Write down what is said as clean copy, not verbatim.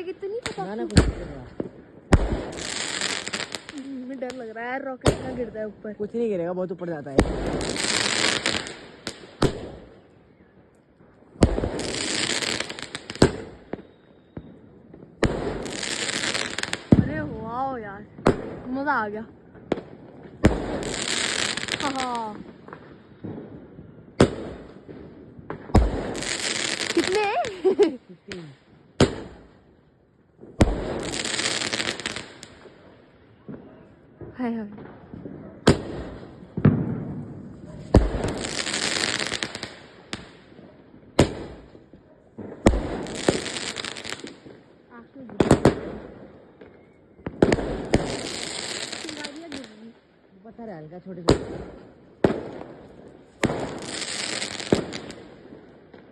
गिरेगी तो नहीं पता? ना कुछ नहीं गिरेगा। मुझे डर लग रहा है यार, रॉकेट ना गिरता है ऊपर। कुछ नहीं गिरेगा, बहुत ऊपर जाता है। अरे वाह यार, मजा आ गया। हाँ कितने? 15। हाय हाय। पता है हल्का छोटे छोटे